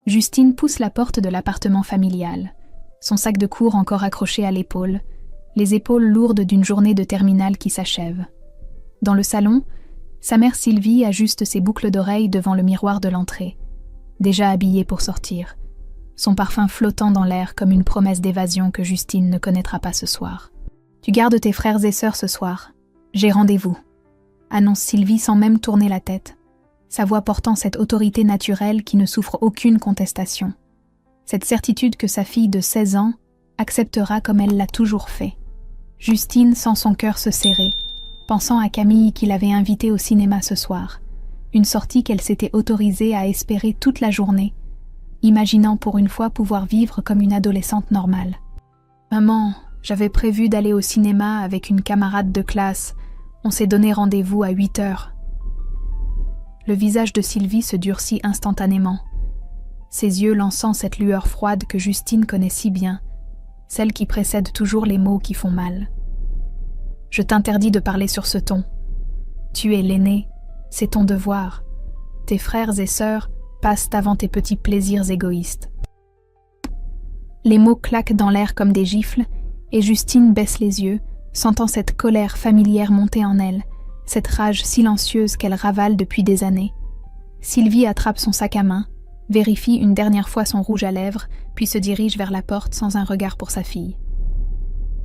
Justine pousse la porte de l'appartement familial, son sac de cours encore accroché à l'épaule, les épaules lourdes d'une journée de terminale qui s'achève. Dans le salon, sa mère Sylvie ajuste ses boucles d'oreilles devant le miroir de l'entrée, déjà habillée pour sortir, son parfum flottant dans l'air comme une promesse d'évasion que Justine ne connaîtra pas ce soir. « Tu gardes tes frères et sœurs ce soir. J'ai rendez-vous », annonce Sylvie sans même tourner la tête, sa voix portant cette autorité naturelle qui ne souffre aucune contestation. Cette certitude que sa fille de 16 ans acceptera comme elle l'a toujours fait. Justine sent son cœur se serrer, pensant à Camille qui l'avait invitée au cinéma ce soir, une sortie qu'elle s'était autorisée à espérer toute la journée, imaginant pour une fois pouvoir vivre comme une adolescente normale. « Maman, j'avais prévu d'aller au cinéma avec une camarade de classe. On s'est donné rendez-vous à 8 heures. » Le visage de Sylvie se durcit instantanément, ses yeux lançant cette lueur froide que Justine connaît si bien, celle qui précède toujours les mots qui font mal. « Je t'interdis de parler sur ce ton. Tu es l'aîné, c'est ton devoir. Tes frères et sœurs passent avant tes petits plaisirs égoïstes. » Les mots claquent dans l'air comme des gifles, et Justine baisse les yeux, sentant cette colère familière monter en elle, cette rage silencieuse qu'elle ravale depuis des années. Sylvie attrape son sac à main, vérifie une dernière fois son rouge à lèvres, puis se dirige vers la porte sans un regard pour sa fille.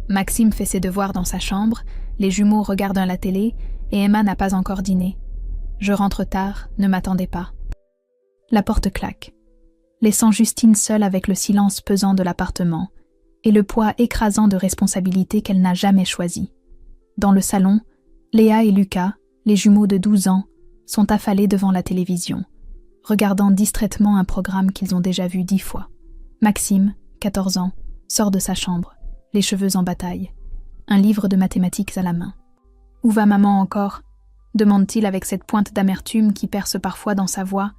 Maxime fait ses devoirs dans sa chambre, les jumeaux regardent la télé, et Emma n'a pas encore dîné. Je rentre tard, ne m'attendez pas. La porte claque, laissant Justine seule avec le silence pesant de l'appartement et le poids écrasant de responsabilités qu'elle n'a jamais choisi. Dans le salon, Léa et Lucas, les jumeaux de 12 ans, sont affalés devant la télévision, regardant distraitement un programme qu'ils ont déjà vu 10 fois. Maxime, 14 ans, sort de sa chambre, les cheveux en bataille, un livre de mathématiques à la main. « Où va maman encore ?» demande-t-il avec cette pointe d'amertume qui perce parfois dans sa voix,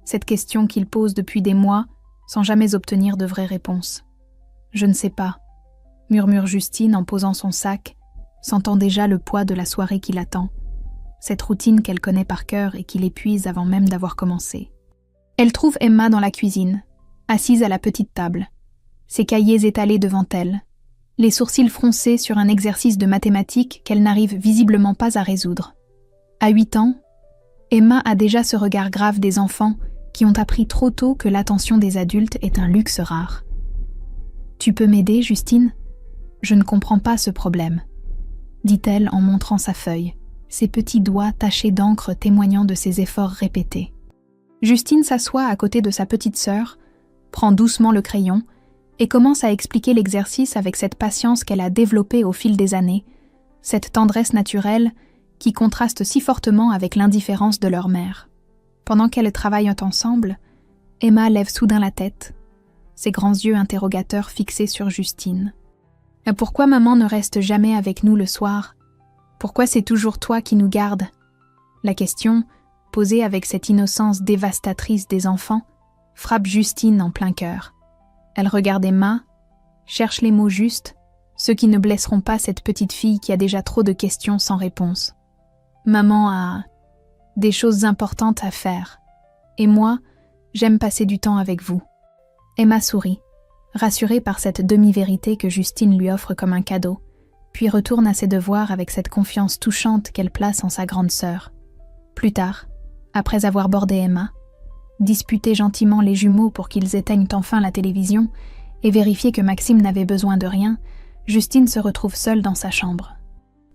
cette question qu'il pose depuis des mois sans jamais obtenir de vraie réponse. « Je ne sais pas », murmure Justine en posant son sac, sentant déjà le poids de la soirée qui l'attend, cette routine qu'elle connaît par cœur et qui l'épuise avant même d'avoir commencé. Elle trouve Emma dans la cuisine, assise à la petite table, ses cahiers étalés devant elle, les sourcils froncés sur un exercice de mathématiques qu'elle n'arrive visiblement pas à résoudre. À 8 ans, Emma a déjà ce regard grave des enfants qui ont appris trop tôt que l'attention des adultes est un luxe rare. « Tu peux m'aider, Justine ? Je ne comprends pas ce problème, » dit-elle en montrant sa feuille, ses petits doigts tachés d'encre témoignant de ses efforts répétés. Justine s'assoit à côté de sa petite sœur, prend doucement le crayon et commence à expliquer l'exercice avec cette patience qu'elle a développée au fil des années, cette tendresse naturelle qui contraste si fortement avec l'indifférence de leur mère. Pendant qu'elles travaillent ensemble, Emma lève soudain la tête, ses grands yeux interrogateurs fixés sur Justine. « Pourquoi maman ne reste jamais avec nous le soir ? Pourquoi c'est toujours toi qui nous gardes ?» La question, posée avec cette innocence dévastatrice des enfants, frappe Justine en plein cœur. Elle regarde Emma, cherche les mots justes, ceux qui ne blesseront pas cette petite fille qui a déjà trop de questions sans réponse. « Maman a des choses importantes à faire, et moi, j'aime passer du temps avec vous. » Emma sourit, rassurée par cette demi-vérité que Justine lui offre comme un cadeau, puis retourne à ses devoirs avec cette confiance touchante qu'elle place en sa grande sœur. Plus tard, après avoir bordé Emma, disputé gentiment les jumeaux pour qu'ils éteignent enfin la télévision et vérifié que Maxime n'avait besoin de rien, Justine se retrouve seule dans sa chambre.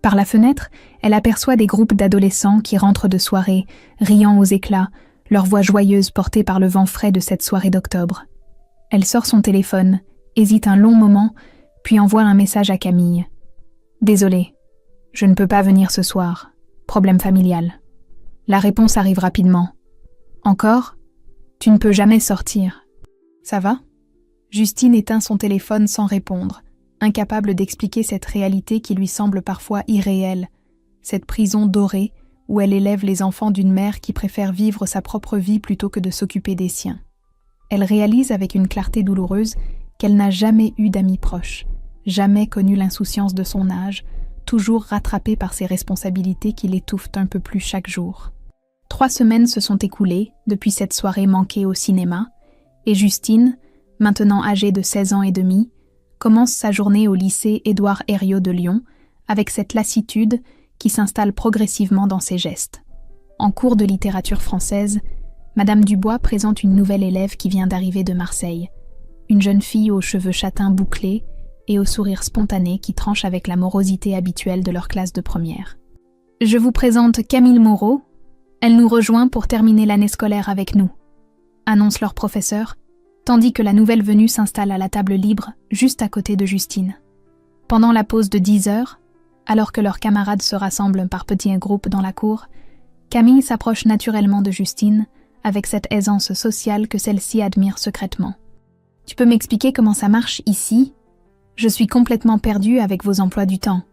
Par la fenêtre, elle aperçoit des groupes d'adolescents qui rentrent de soirée, riant aux éclats, leur voix joyeuse portée par le vent frais de cette soirée d'octobre. Elle sort son téléphone, hésite un long moment, puis envoie un message à Camille. « Désolée, je ne peux pas venir ce soir. Problème familial. » La réponse arrive rapidement. « Encore ? Tu ne peux jamais sortir. » « Ça va ?» Justine éteint son téléphone sans répondre, incapable d'expliquer cette réalité qui lui semble parfois irréelle, cette prison dorée où elle élève les enfants d'une mère qui préfère vivre sa propre vie plutôt que de s'occuper des siens. Elle réalise avec une clarté douloureuse qu'elle n'a jamais eu d'amis proches, jamais connu l'insouciance de son âge, toujours rattrapée par ses responsabilités qui l'étouffent un peu plus chaque jour. 3 semaines se sont écoulées depuis cette soirée manquée au cinéma, Et Justine, maintenant âgée de 16 ans et demi, commence sa journée au lycée Édouard Herriot de Lyon avec cette lassitude qui s'installe progressivement dans ses gestes. En cours de littérature française, Madame Dubois présente une nouvelle élève qui vient d'arriver de Marseille, une jeune fille aux cheveux châtains bouclés et au sourire spontané qui tranche avec la morosité habituelle de leur classe de première. Je vous présente Camille Moreau. Elle nous rejoint pour terminer l'année scolaire avec nous, annonce leur professeur, tandis que la nouvelle venue s'installe à la table libre juste à côté de Justine. Pendant la pause de 10 heures, alors que leurs camarades se rassemblent par petits groupes dans la cour, Camille s'approche naturellement de Justine avec cette aisance sociale que celle-ci admire secrètement. « Tu peux m'expliquer comment ça marche ici ? Je suis complètement perdue avec vos emplois du temps. »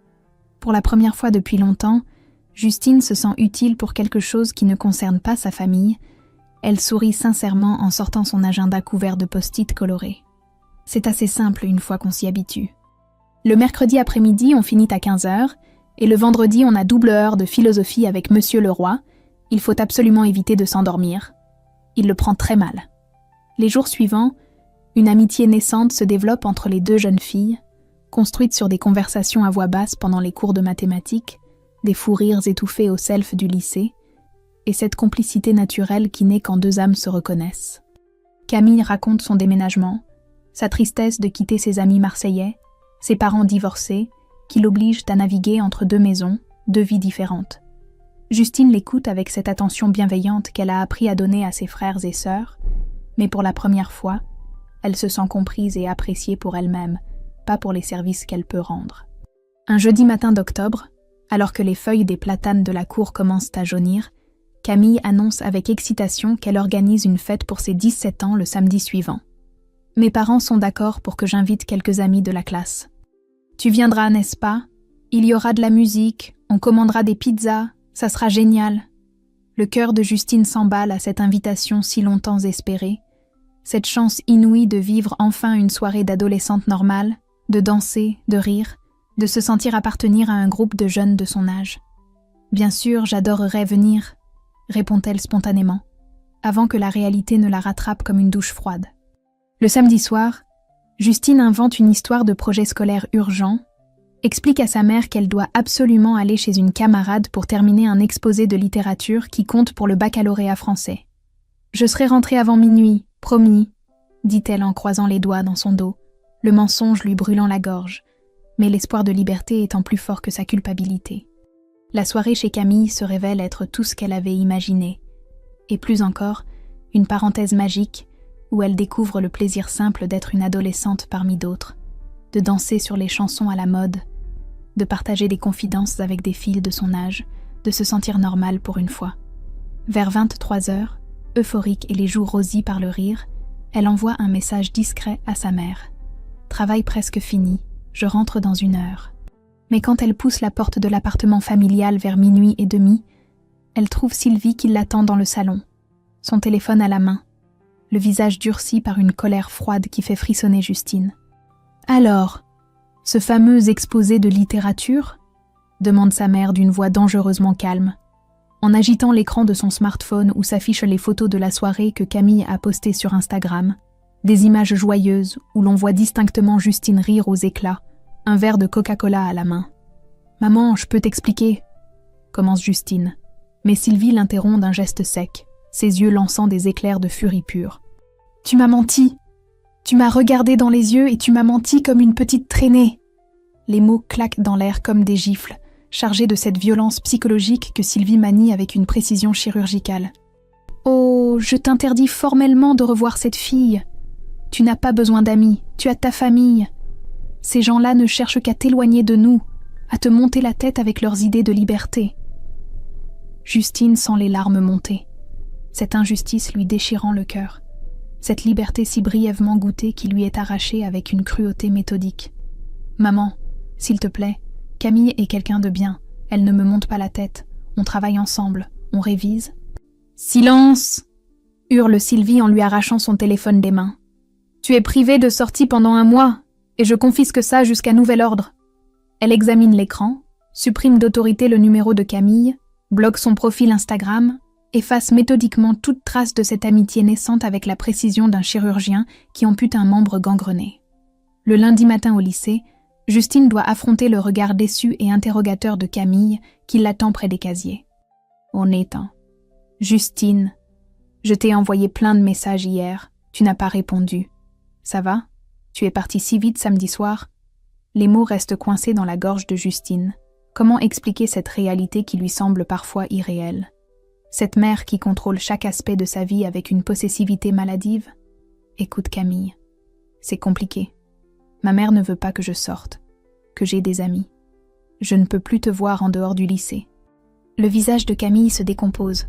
Pour la première fois depuis longtemps, Justine se sent utile pour quelque chose qui ne concerne pas sa famille. Elle sourit sincèrement en sortant son agenda couvert de post-it colorés. C'est assez simple une fois qu'on s'y habitue. Le mercredi après-midi, on finit à 15 h et le vendredi, on a double heure de philosophie avec Monsieur Leroy. Il faut absolument éviter de s'endormir. Il le prend très mal. Les jours suivants, une amitié naissante se développe entre les deux jeunes filles, construite sur des conversations à voix basse pendant les cours de mathématiques, des fous rires étouffés au self du lycée, et cette complicité naturelle qui naît quand deux âmes se reconnaissent. Camille raconte son déménagement, sa tristesse de quitter ses amis marseillais, ses parents divorcés, qui l'obligent à naviguer entre deux maisons, deux vies différentes. Justine l'écoute avec cette attention bienveillante qu'elle a appris à donner à ses frères et sœurs, mais pour la première fois, elle se sent comprise et appréciée pour elle-même, pas pour les services qu'elle peut rendre. Un jeudi matin d'octobre, alors que les feuilles des platanes de la cour commencent à jaunir, Camille annonce avec excitation qu'elle organise une fête pour ses 17 ans le samedi suivant. « Mes parents sont d'accord pour que j'invite quelques amis de la classe. Tu viendras, n'est-ce pas ? Il y aura de la musique, on commandera des pizzas, ça sera génial. » Le cœur de Justine s'emballe à cette invitation si longtemps espérée, cette chance inouïe de vivre enfin une soirée d'adolescente normale, de danser, de rire, de se sentir appartenir à un groupe de jeunes de son âge. « Bien sûr, j'adorerais venir, » répond-elle spontanément, avant que la réalité ne la rattrape comme une douche froide. Le samedi soir, Justine invente une histoire de projet scolaire urgent, explique à sa mère qu'elle doit absolument aller chez une camarade pour terminer un exposé de littérature qui compte pour le baccalauréat français. « Je serai rentrée avant minuit, promis, » dit-elle en croisant les doigts dans son dos, le mensonge lui brûlant la gorge, mais l'espoir de liberté étant plus fort que sa culpabilité. La soirée chez Camille se révèle être tout ce qu'elle avait imaginé, et plus encore, une parenthèse magique où elle découvre le plaisir simple d'être une adolescente parmi d'autres, de danser sur les chansons à la mode, de partager des confidences avec des filles de son âge, de se sentir normale pour une fois. Vers 23 h, euphorique et les joues rosies par le rire, elle envoie un message discret à sa mère. « Travail presque fini, je rentre dans 1 heure. » Mais quand elle pousse la porte de l'appartement familial vers 00h30, elle trouve Sylvie qui l'attend dans le salon, son téléphone à la main, le visage durci par une colère froide qui fait frissonner Justine. « Alors, ce fameux exposé de littérature ?» demande sa mère d'une voix dangereusement calme, en agitant l'écran de son smartphone où s'affichent les photos de la soirée que Camille a postées sur Instagram, des images joyeuses où l'on voit distinctement Justine rire aux éclats, un verre de Coca-Cola à la main. « Maman, je peux t'expliquer ?» commence Justine, mais Sylvie l'interrompt d'un geste sec, ses yeux lançant des éclairs de furie pure. « Tu m'as menti. Tu m'as regardé dans les yeux et tu m'as menti comme une petite traînée. » Les mots claquent dans l'air comme des gifles, chargés de cette violence psychologique que Sylvie manie avec une précision chirurgicale. « Oh, je t'interdis formellement de revoir cette fille. Tu n'as pas besoin d'amis, tu as ta famille. Ces gens-là ne cherchent qu'à t'éloigner de nous, à te monter la tête avec leurs idées de liberté. » Justine sent les larmes monter, cette injustice lui déchirant le cœur, cette liberté si brièvement goûtée qui lui est arrachée avec une cruauté méthodique. « Maman, s'il te plaît, Camille est quelqu'un de bien, elle ne me monte pas la tête, on travaille ensemble, on révise. »« Silence !» hurle Sylvie en lui arrachant son téléphone des mains. « Tu es privée de sortie pendant 1 mois, et je confisque ça jusqu'à nouvel ordre. » Elle examine l'écran, supprime d'autorité le numéro de Camille, bloque son profil Instagram, efface méthodiquement toute trace de cette amitié naissante avec la précision d'un chirurgien qui ampute un membre gangrené. Le lundi matin au lycée, Justine doit affronter le regard déçu et interrogateur de Camille qui l'attend près des casiers. « On éteint. Justine, je t'ai envoyé plein de messages hier, tu n'as pas répondu. Ça va? Tu es partie si vite samedi soir ?» Les mots restent coincés dans la gorge de Justine. Comment expliquer cette réalité qui lui semble parfois irréelle? Cette mère qui contrôle chaque aspect de sa vie avec une possessivité maladive? Écoute Camille, c'est compliqué. Ma mère ne veut pas que je sorte, que j'ai des amis. Je ne peux plus te voir en dehors du lycée. Le visage de Camille se décompose,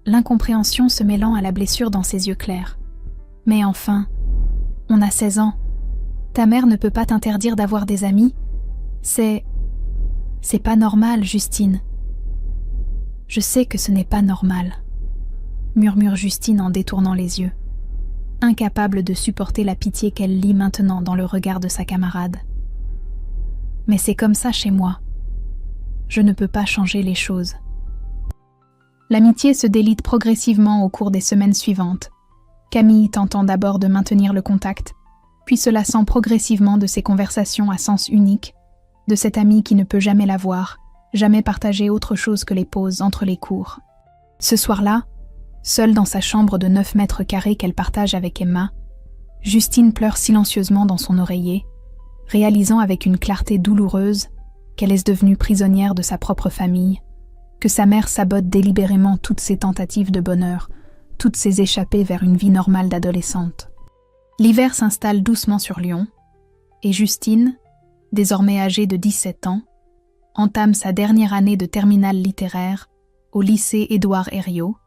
l'incompréhension se mêlant à la blessure dans ses yeux clairs. Mais enfin, on a 16 ans. Ta mère ne peut pas t'interdire d'avoir des amis. C'est pas normal, Justine. Je sais que ce n'est pas normal, murmure Justine en détournant les yeux, incapable de supporter la pitié qu'elle lit maintenant dans le regard de sa camarade. Mais c'est comme ça chez moi. Je ne peux pas changer les choses. L'amitié se délite progressivement au cours des semaines suivantes. Camille tentant d'abord de maintenir le contact, puis se lassant progressivement de ses conversations à sens unique, de cette amie qui ne peut jamais la voir, jamais partager autre chose que les pauses entre les cours. Ce soir-là, seule dans sa chambre de 9 mètres carrés qu'elle partage avec Emma, Justine pleure silencieusement dans son oreiller, réalisant avec une clarté douloureuse qu'elle est devenue prisonnière de sa propre famille, que sa mère sabote délibérément toutes ses tentatives de bonheur, toutes ses échappées vers une vie normale d'adolescente. L'hiver s'installe doucement sur Lyon, et Justine, désormais âgée de 17 ans, entame sa dernière année de terminale littéraire au lycée Édouard Herriot,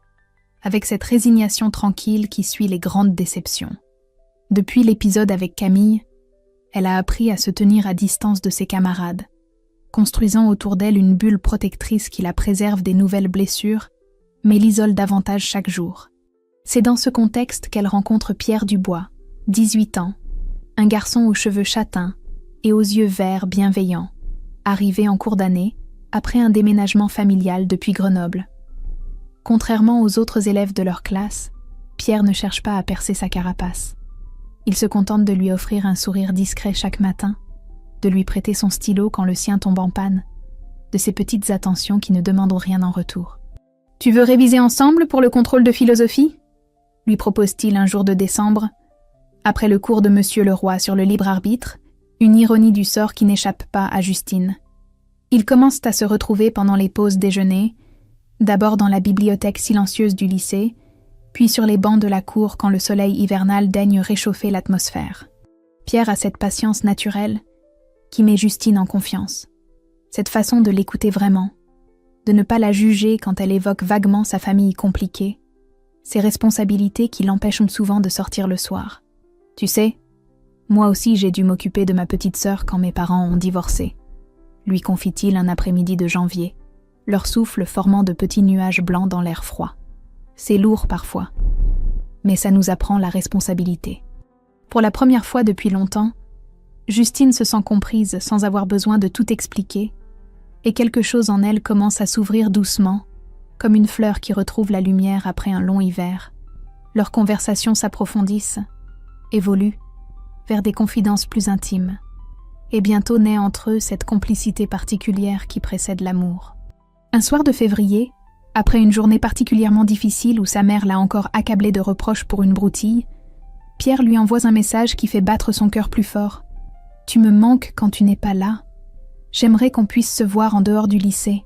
avec cette résignation tranquille qui suit les grandes déceptions. Depuis l'épisode avec Camille, elle a appris à se tenir à distance de ses camarades, construisant autour d'elle une bulle protectrice qui la préserve des nouvelles blessures, mais l'isole davantage chaque jour. C'est dans ce contexte qu'elle rencontre Pierre Dubois, 18 ans, un garçon aux cheveux châtains et aux yeux verts bienveillants, arrivé en cours d'année après un déménagement familial depuis Grenoble. Contrairement aux autres élèves de leur classe, Pierre ne cherche pas à percer sa carapace. Il se contente de lui offrir un sourire discret chaque matin, de lui prêter son stylo quand le sien tombe en panne, de ces petites attentions qui ne demandent rien en retour. « Tu veux réviser ensemble pour le contrôle de philosophie ?» lui propose-t-il un jour de décembre, après le cours de Monsieur Leroy sur le libre arbitre, une ironie du sort qui n'échappe pas à Justine. Ils commencent à se retrouver pendant les pauses déjeuner, d'abord dans la bibliothèque silencieuse du lycée, puis sur les bancs de la cour quand le soleil hivernal daigne réchauffer l'atmosphère. Pierre a cette patience naturelle qui met Justine en confiance, cette façon de l'écouter vraiment, de ne pas la juger quand elle évoque vaguement sa famille compliquée, ses responsabilités qui l'empêchent souvent de sortir le soir. « Tu sais, moi aussi j'ai dû m'occuper de ma petite sœur quand mes parents ont divorcé », lui confie-t-il un après-midi de janvier, leur souffle formant de petits nuages blancs dans l'air froid. C'est lourd parfois, mais ça nous apprend la responsabilité. Pour la première fois depuis longtemps, Justine se sent comprise sans avoir besoin de tout expliquer, et quelque chose en elle commence à s'ouvrir doucement, comme une fleur qui retrouve la lumière après un long hiver. Leurs conversations s'approfondissent, évoluent, vers des confidences plus intimes, et bientôt naît entre eux cette complicité particulière qui précède l'amour. Un soir de février, après une journée particulièrement difficile où sa mère l'a encore accablé de reproches pour une broutille, Pierre lui envoie un message qui fait battre son cœur plus fort. « Tu me manques quand tu n'es pas là. J'aimerais qu'on puisse se voir en dehors du lycée. »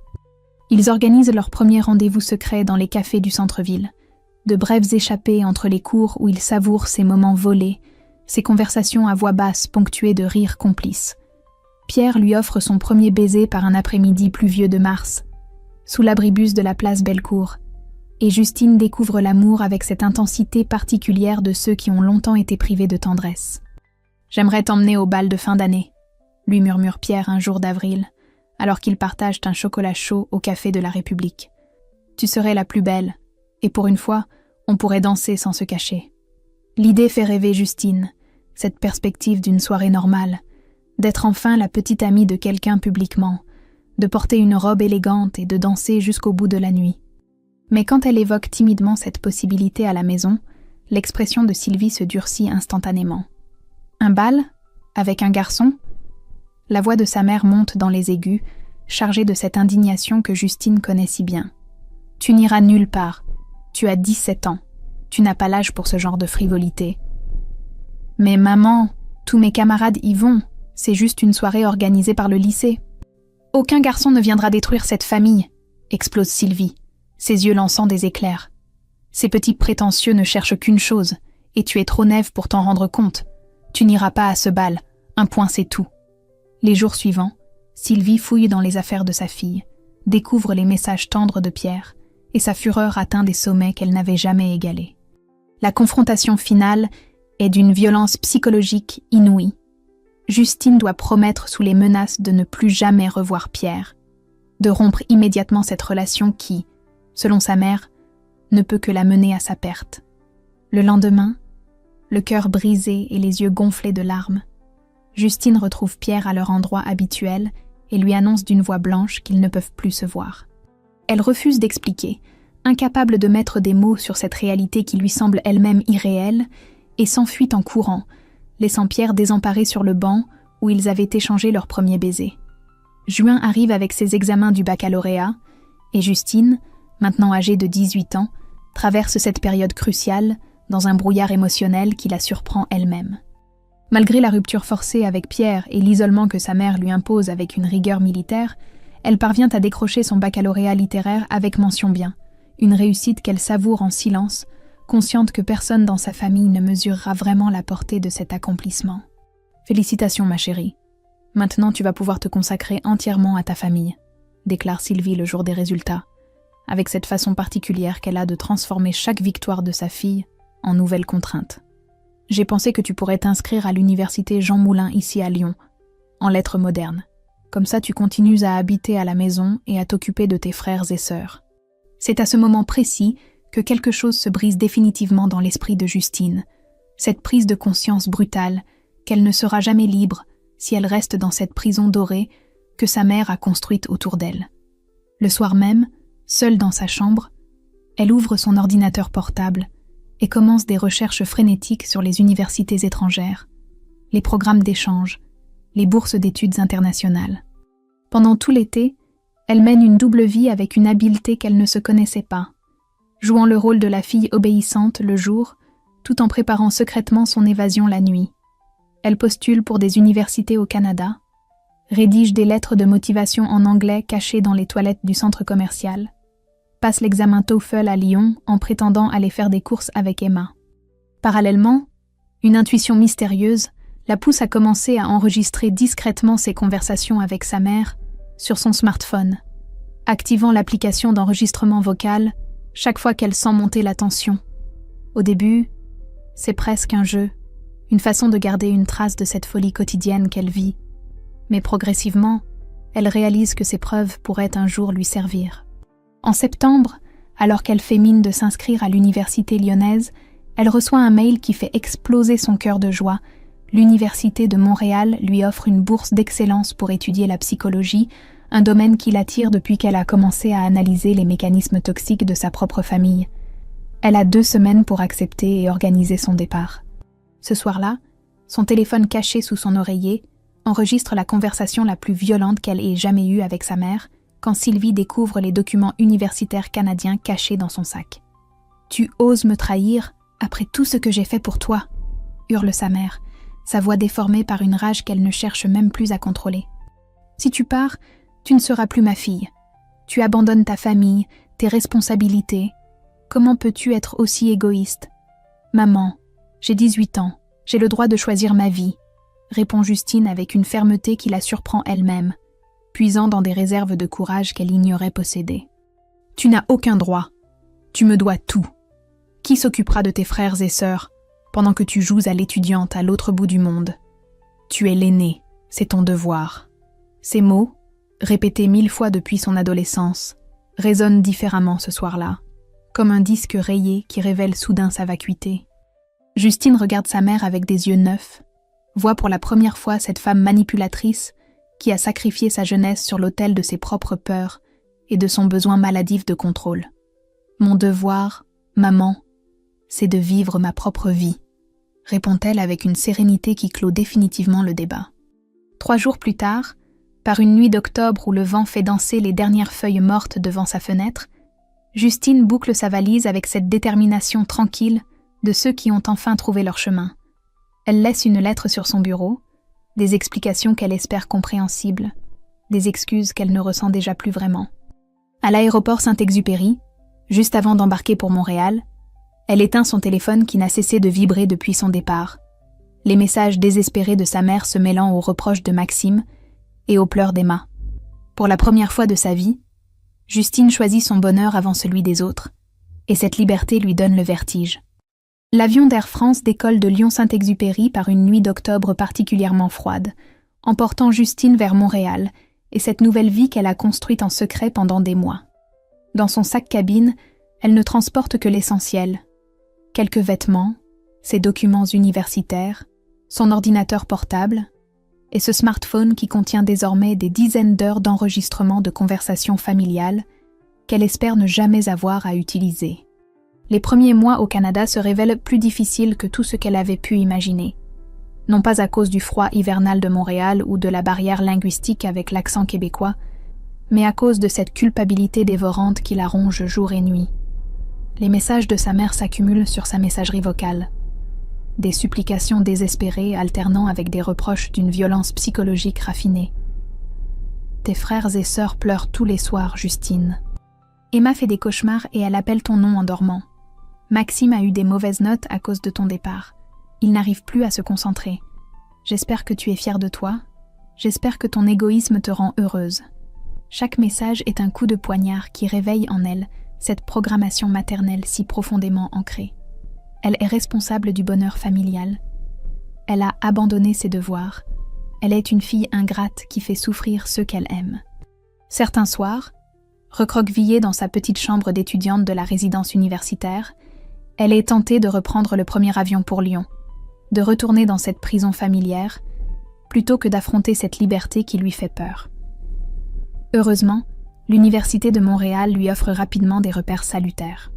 Ils organisent leur premier rendez-vous secret dans les cafés du centre-ville, de brèves échappées entre les cours où ils savourent ces moments volés, ces conversations à voix basse ponctuées de rires complices. Pierre lui offre son premier baiser par un après-midi pluvieux de mars, sous l'abribus de la place Bellecour, et Justine découvre l'amour avec cette intensité particulière de ceux qui ont longtemps été privés de tendresse. « J'aimerais t'emmener au bal de fin d'année », lui murmure Pierre un jour d'avril, alors qu'ils partagent un chocolat chaud au café de la République. « Tu serais la plus belle, et pour une fois, on pourrait danser sans se cacher. » L'idée fait rêver Justine, cette perspective d'une soirée normale, d'être enfin la petite amie de quelqu'un publiquement, de porter une robe élégante et de danser jusqu'au bout de la nuit. Mais quand elle évoque timidement cette possibilité à la maison, l'expression de Sylvie se durcit instantanément. Un bal? Avec un garçon? La voix de sa mère monte dans les aigus, chargée de cette indignation que Justine connaît si bien. Tu n'iras nulle part. Tu as 17 ans. Tu n'as pas l'âge pour ce genre de frivolité. Mais maman, tous mes camarades y vont. C'est juste une soirée organisée par le lycée. Aucun garçon ne viendra détruire cette famille, explose Sylvie, ses yeux lançant des éclairs. Ces petits prétentieux ne cherchent qu'une chose, et tu es trop naïve pour t'en rendre compte. Tu n'iras pas à ce bal, un point c'est tout. Les jours suivants, Sylvie fouille dans les affaires de sa fille, découvre les messages tendres de Pierre, et sa fureur atteint des sommets qu'elle n'avait jamais égalés. La confrontation finale est d'une violence psychologique inouïe. Justine doit promettre sous les menaces de ne plus jamais revoir Pierre, de rompre immédiatement cette relation qui, selon sa mère, ne peut que la mener à sa perte. Le lendemain, le cœur brisé et les yeux gonflés de larmes, Justine retrouve Pierre à leur endroit habituel et lui annonce d'une voix blanche qu'ils ne peuvent plus se voir. Elle refuse d'expliquer, incapable de mettre des mots sur cette réalité qui lui semble elle-même irréelle, et s'enfuit en courant, laissant Pierre désemparé sur le banc où ils avaient échangé leur premier baiser. Juin arrive avec ses examens du baccalauréat, et Justine, maintenant âgée de 18 ans, traverse cette période cruciale dans un brouillard émotionnel qui la surprend elle-même. Malgré la rupture forcée avec Pierre et l'isolement que sa mère lui impose avec une rigueur militaire, elle parvient à décrocher son baccalauréat littéraire avec mention bien, une réussite qu'elle savoure en silence, consciente que personne dans sa famille ne mesurera vraiment la portée de cet accomplissement. Félicitations ma chérie. Maintenant tu vas pouvoir te consacrer entièrement à ta famille, déclare Sylvie le jour des résultats, avec cette façon particulière qu'elle a de transformer chaque victoire de sa fille en nouvelle contrainte. J'ai pensé que tu pourrais t'inscrire à l'université Jean Moulin ici à Lyon, en lettres modernes. Comme ça tu continues à habiter à la maison et à t'occuper de tes frères et sœurs. C'est à ce moment précis que quelque chose se brise définitivement dans l'esprit de Justine, cette prise de conscience brutale qu'elle ne sera jamais libre si elle reste dans cette prison dorée que sa mère a construite autour d'elle. Le soir même, seule dans sa chambre, elle ouvre son ordinateur portable et commence des recherches frénétiques sur les universités étrangères, les programmes d'échange, les bourses d'études internationales. Pendant tout l'été, elle mène une double vie avec une habileté qu'elle ne se connaissait pas, jouant le rôle de la fille obéissante le jour, tout en préparant secrètement son évasion la nuit. Elle postule pour des universités au Canada, rédige des lettres de motivation en anglais cachées dans les toilettes du centre commercial, passe l'examen TOEFL à Lyon en prétendant aller faire des courses avec Emma. Parallèlement, une intuition mystérieuse la pousse à commencer à enregistrer discrètement ses conversations avec sa mère sur son smartphone, activant l'application d'enregistrement vocal chaque fois qu'elle sent monter la tension. Au début, c'est presque un jeu, une façon de garder une trace de cette folie quotidienne qu'elle vit. Mais progressivement, elle réalise que ces preuves pourraient un jour lui servir. En septembre, alors qu'elle fait mine de s'inscrire à l'université lyonnaise, elle reçoit un mail qui fait exploser son cœur de joie. L'Université de Montréal lui offre une bourse d'excellence pour étudier la psychologie, un domaine qui l'attire depuis qu'elle a commencé à analyser les mécanismes toxiques de sa propre famille. Elle a 2 semaines pour accepter et organiser son départ. Ce soir-là, son téléphone caché sous son oreiller enregistre la conversation la plus violente qu'elle ait jamais eue avec sa mère quand Sylvie découvre les documents universitaires canadiens cachés dans son sac. « Tu oses me trahir après tout ce que j'ai fait pour toi !» hurle sa mère, sa voix déformée par une rage qu'elle ne cherche même plus à contrôler. « Si tu pars, tu ne seras plus ma fille. Tu abandonnes ta famille, tes responsabilités. Comment peux-tu être aussi égoïste ? Maman, j'ai 18 ans, j'ai le droit de choisir ma vie, répond Justine avec une fermeté qui la surprend elle-même, puisant dans des réserves de courage qu'elle ignorait posséder. Tu n'as aucun droit. Tu me dois tout. Qui s'occupera de tes frères et sœurs pendant que tu joues à l'étudiante à l'autre bout du monde ? Tu es l'aînée, c'est ton devoir. Ces mots, répétés 1000 fois depuis son adolescence, résonnent différemment ce soir-là, comme un disque rayé qui révèle soudain sa vacuité. Justine regarde sa mère avec des yeux neufs, voit pour la première fois cette femme manipulatrice qui a sacrifié sa jeunesse sur l'autel de ses propres peurs et de son besoin maladif de contrôle. Mon devoir, maman, c'est de vivre ma propre vie, répond-elle avec une sérénité qui clôt définitivement le débat. 3 jours plus tard, par une nuit d'octobre où le vent fait danser les dernières feuilles mortes devant sa fenêtre, Justine boucle sa valise avec cette détermination tranquille de ceux qui ont enfin trouvé leur chemin. Elle laisse une lettre sur son bureau, des explications qu'elle espère compréhensibles, des excuses qu'elle ne ressent déjà plus vraiment. À l'aéroport Saint-Exupéry, juste avant d'embarquer pour Montréal, elle éteint son téléphone qui n'a cessé de vibrer depuis son départ, les messages désespérés de sa mère se mêlant aux reproches de Maxime et aux pleurs d'Emma. Pour la première fois de sa vie, Justine choisit son bonheur avant celui des autres, et cette liberté lui donne le vertige. L'avion d'Air France décolle de Lyon-Saint-Exupéry par une nuit d'octobre particulièrement froide, emportant Justine vers Montréal et cette nouvelle vie qu'elle a construite en secret pendant des mois. Dans son sac cabine, elle ne transporte que l'essentiel. Quelques vêtements, ses documents universitaires, son ordinateur portable et ce smartphone qui contient désormais des dizaines d'heures d'enregistrement de conversations familiales qu'elle espère ne jamais avoir à utiliser. Les premiers mois au Canada se révèlent plus difficiles que tout ce qu'elle avait pu imaginer. Non pas à cause du froid hivernal de Montréal ou de la barrière linguistique avec l'accent québécois, mais à cause de cette culpabilité dévorante qui la ronge jour et nuit. Les messages de sa mère s'accumulent sur sa messagerie vocale. Des supplications désespérées alternant avec des reproches d'une violence psychologique raffinée. Tes frères et sœurs pleurent tous les soirs, Justine. Emma fait des cauchemars et elle appelle ton nom en dormant. Maxime a eu des mauvaises notes à cause de ton départ. Il n'arrive plus à se concentrer. J'espère que tu es fière de toi. J'espère que ton égoïsme te rend heureuse. Chaque message est un coup de poignard qui réveille en elle cette programmation maternelle si profondément ancrée. Elle est responsable du bonheur familial. Elle a abandonné ses devoirs. Elle est une fille ingrate qui fait souffrir ceux qu'elle aime. Certains soirs, recroquevillée dans sa petite chambre d'étudiante de la résidence universitaire, elle est tentée de reprendre le premier avion pour Lyon, de retourner dans cette prison familière, plutôt que d'affronter cette liberté qui lui fait peur. Heureusement, l'Université de Montréal lui offre rapidement des repères salutaires.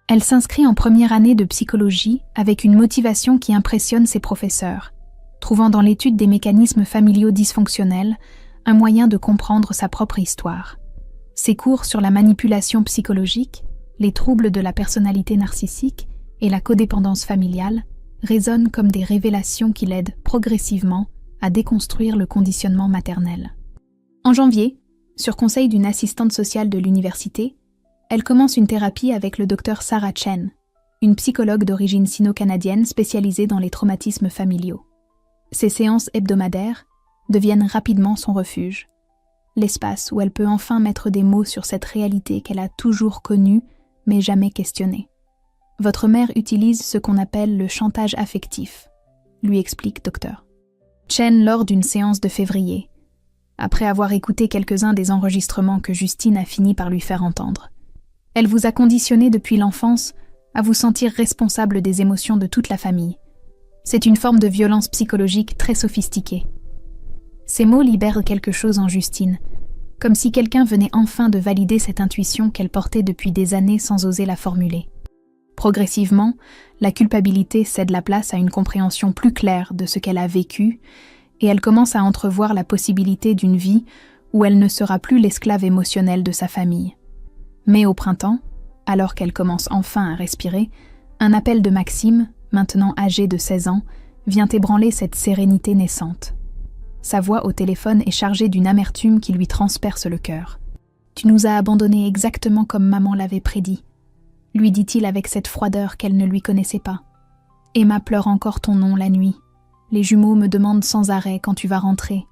Elle s'inscrit en première année de psychologie avec une motivation qui impressionne ses professeurs, trouvant dans l'étude des mécanismes familiaux dysfonctionnels un moyen de comprendre sa propre histoire. Ses cours sur la manipulation psychologique, les troubles de la personnalité narcissique et la codépendance familiale résonnent comme des révélations qui l'aident progressivement à déconstruire le conditionnement maternel. En janvier, sur conseil d'une assistante sociale de l'université, elle commence une thérapie avec le docteur Sarah Chen, une psychologue d'origine sino-canadienne spécialisée dans les traumatismes familiaux. Ces séances hebdomadaires deviennent rapidement son refuge, l'espace où elle peut enfin mettre des mots sur cette réalité qu'elle a toujours connue mais jamais questionnée. Votre mère utilise ce qu'on appelle le chantage affectif, lui explique docteur Chen lors d'une séance de février, après avoir écouté quelques-uns des enregistrements que Justine a fini par lui faire entendre. Elle vous a conditionné depuis l'enfance à vous sentir responsable des émotions de toute la famille. C'est une forme de violence psychologique très sophistiquée. Ces mots libèrent quelque chose en Justine, comme si quelqu'un venait enfin de valider cette intuition qu'elle portait depuis des années sans oser la formuler. Progressivement, la culpabilité cède la place à une compréhension plus claire de ce qu'elle a vécu, et elle commence à entrevoir la possibilité d'une vie où elle ne sera plus l'esclave émotionnelle de sa famille. Mais au printemps, alors qu'elle commence enfin à respirer, un appel de Maxime, maintenant âgé de 16 ans, vient ébranler cette sérénité naissante. Sa voix au téléphone est chargée d'une amertume qui lui transperce le cœur. « Tu nous as abandonnés exactement comme maman l'avait prédit », lui dit-il avec cette froideur qu'elle ne lui connaissait pas. « Emma pleure encore ton nom la nuit. Les jumeaux me demandent sans arrêt quand tu vas rentrer.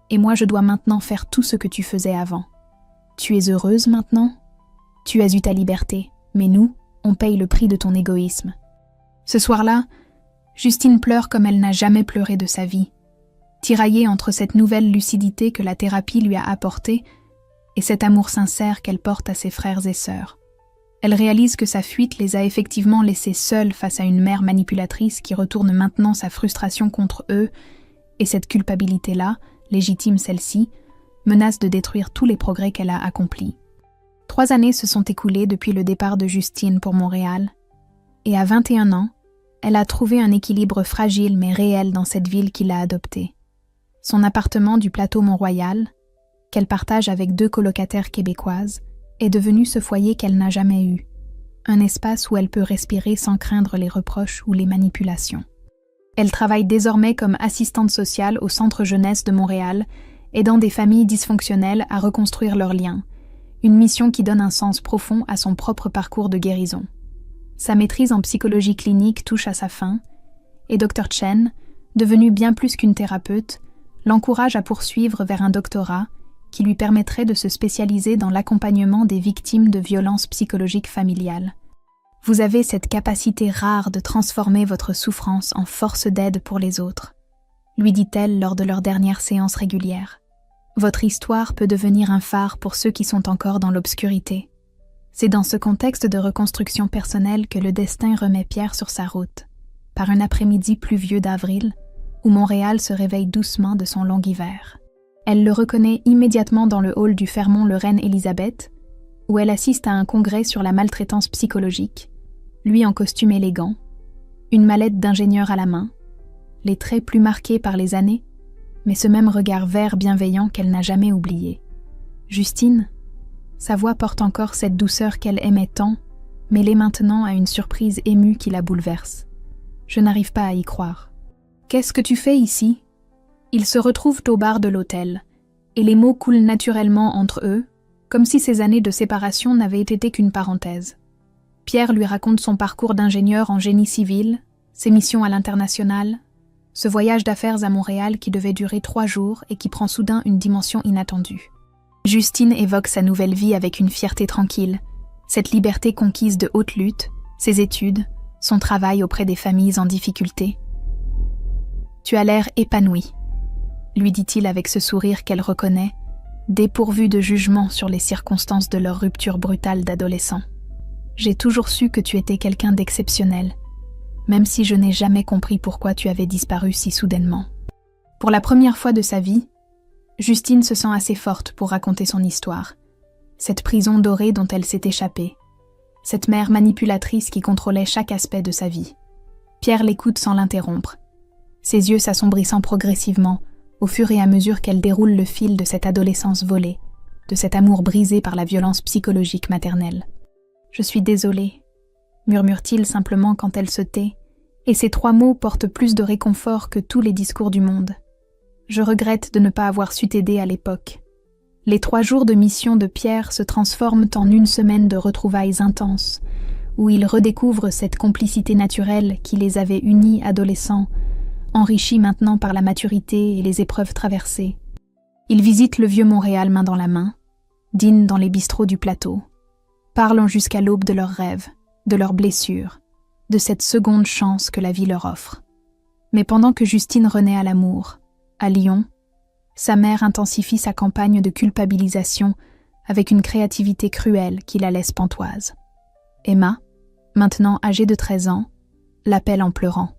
Et moi je dois maintenant faire tout ce que tu faisais avant. Tu es heureuse maintenant ? Tu as eu ta liberté, mais nous, on paye le prix de ton égoïsme. » Ce soir-là, Justine pleure comme elle n'a jamais pleuré de sa vie, tiraillée entre cette nouvelle lucidité que la thérapie lui a apportée et cet amour sincère qu'elle porte à ses frères et sœurs. Elle réalise que sa fuite les a effectivement laissés seuls face à une mère manipulatrice qui retourne maintenant sa frustration contre eux, et cette culpabilité-là, légitime celle-ci, menace de détruire tous les progrès qu'elle a accomplis. 3 années se sont écoulées depuis le départ de Justine pour Montréal, et à 21 ans, elle a trouvé un équilibre fragile mais réel dans cette ville qui l'a adoptée. Son appartement du plateau Mont-Royal, qu'elle partage avec 2 colocataires québécoises, est devenu ce foyer qu'elle n'a jamais eu, un espace où elle peut respirer sans craindre les reproches ou les manipulations. Elle travaille désormais comme assistante sociale au Centre Jeunesse de Montréal, aidant des familles dysfonctionnelles à reconstruire leurs liens, une mission qui donne un sens profond à son propre parcours de guérison. Sa maîtrise en psychologie clinique touche à sa fin, et Dr Chen, devenue bien plus qu'une thérapeute, l'encourage à poursuivre vers un doctorat qui lui permettrait de se spécialiser dans l'accompagnement des victimes de violences psychologiques familiales. Vous avez cette capacité rare de transformer votre souffrance en force d'aide pour les autres, lui dit-elle lors de leur dernière séance régulière. Votre histoire peut devenir un phare pour ceux qui sont encore dans l'obscurité. C'est dans ce contexte de reconstruction personnelle que le destin remet Pierre sur sa route, par un après-midi pluvieux d'avril, où Montréal se réveille doucement de son long hiver. Elle le reconnaît immédiatement dans le hall du Fermont Le Reine-Élisabeth, où elle assiste à un congrès sur la maltraitance psychologique, lui en costume élégant, une mallette d'ingénieur à la main, les traits plus marqués par les années, mais ce même regard vert bienveillant qu'elle n'a jamais oublié. Justine, sa voix porte encore cette douceur qu'elle aimait tant, mêlée maintenant à une surprise émue qui la bouleverse. Je n'arrive pas à y croire. « Qu'est-ce que tu fais ici ?» Ils se retrouvent au bar de l'hôtel, et les mots coulent naturellement entre eux, comme si ces années de séparation n'avaient été qu'une parenthèse. Pierre lui raconte son parcours d'ingénieur en génie civil, ses missions à l'international, ce voyage d'affaires à Montréal qui devait durer 3 jours et qui prend soudain une dimension inattendue. Justine évoque sa nouvelle vie avec une fierté tranquille, cette liberté conquise de haute lutte, ses études, son travail auprès des familles en difficulté. « Tu as l'air épanoui », lui dit-il avec ce sourire qu'elle reconnaît, dépourvu de jugement sur les circonstances de leur rupture brutale d'adolescent. « J'ai toujours su que tu étais quelqu'un d'exceptionnel, même si je n'ai jamais compris pourquoi tu avais disparu si soudainement. » Pour la première fois de sa vie, Justine se sent assez forte pour raconter son histoire, cette prison dorée dont elle s'est échappée, cette mère manipulatrice qui contrôlait chaque aspect de sa vie. Pierre l'écoute sans l'interrompre, ses yeux s'assombrissant progressivement au fur et à mesure qu'elle déroule le fil de cette adolescence volée, de cet amour brisé par la violence psychologique maternelle. « Je suis désolée », murmure-t-il simplement quand elle se tait, et ces 3 mots portent plus de réconfort que tous les discours du monde. Je regrette de ne pas avoir su t'aider à l'époque. Les 3 jours de mission de Pierre se transforment en une semaine de retrouvailles intenses, où il redécouvre cette complicité naturelle qui les avait unis adolescents, enrichis maintenant par la maturité et les épreuves traversées. Ils visitent le vieux Montréal main dans la main, dînent dans les bistrots du plateau, parlent jusqu'à l'aube de leurs rêves, de leurs blessures, de cette seconde chance que la vie leur offre. Mais pendant que Justine renaît à l'amour, à Lyon, sa mère intensifie sa campagne de culpabilisation avec une créativité cruelle qui la laisse pantoise. Emma, maintenant âgée de 13 ans, l'appelle en pleurant.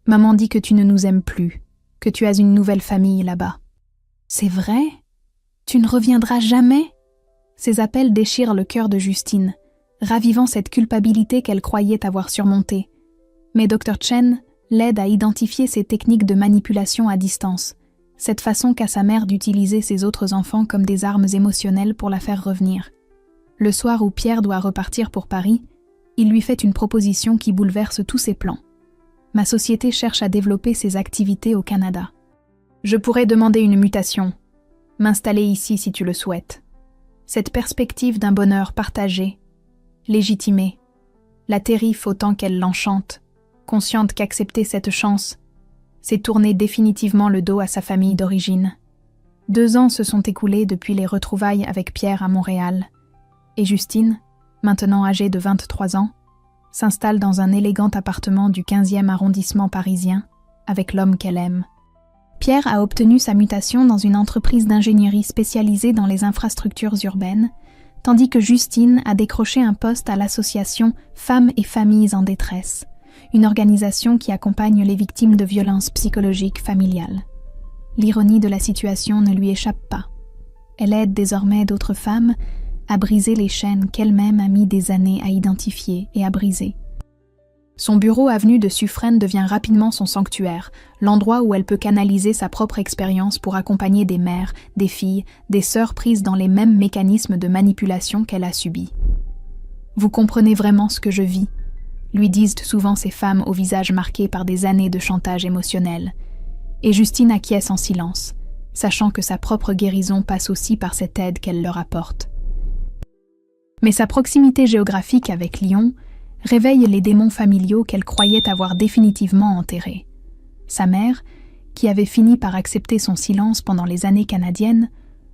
« Maman dit que tu ne nous aimes plus, que tu as une nouvelle famille là-bas. »« C'est vrai ? Tu ne reviendras jamais ?» Ces appels déchirent le cœur de Justine, ravivant cette culpabilité qu'elle croyait avoir surmontée. Mais Dr Chen l'aide à identifier ces techniques de manipulation à distance, cette façon qu'a sa mère d'utiliser ses autres enfants comme des armes émotionnelles pour la faire revenir. Le soir où Pierre doit repartir pour Paris, il lui fait une proposition qui bouleverse tous ses plans. « Ma société cherche à développer ses activités au Canada. Je pourrais demander une mutation, m'installer ici si tu le souhaites. » Cette perspective d'un bonheur partagé, légitimé, la terrifie autant qu'elle l'enchante, consciente qu'accepter cette chance, c'est tourner définitivement le dos à sa famille d'origine. 2 ans se sont écoulés depuis les retrouvailles avec Pierre à Montréal, et Justine, maintenant âgée de 23 ans, s'installe dans un élégant appartement du 15e arrondissement parisien, avec l'homme qu'elle aime. Pierre a obtenu sa mutation dans une entreprise d'ingénierie spécialisée dans les infrastructures urbaines, tandis que Justine a décroché un poste à l'association Femmes et Familles en détresse, une organisation qui accompagne les victimes de violences psychologiques familiales. L'ironie de la situation ne lui échappe pas. Elle aide désormais d'autres femmes à briser les chaînes qu'elle-même a mis des années à identifier et à briser. Son bureau avenue de Suffren devient rapidement son sanctuaire, l'endroit où elle peut canaliser sa propre expérience pour accompagner des mères, des filles, des sœurs prises dans les mêmes mécanismes de manipulation qu'elle a subis. « Vous comprenez vraiment ce que je vis », lui disent souvent ces femmes au visage marqué par des années de chantage émotionnel. Et Justine acquiesce en silence, sachant que sa propre guérison passe aussi par cette aide qu'elle leur apporte. Mais sa proximité géographique avec Lyon réveille les démons familiaux qu'elle croyait avoir définitivement enterrés. Sa mère, qui avait fini par accepter son silence pendant les années canadiennes,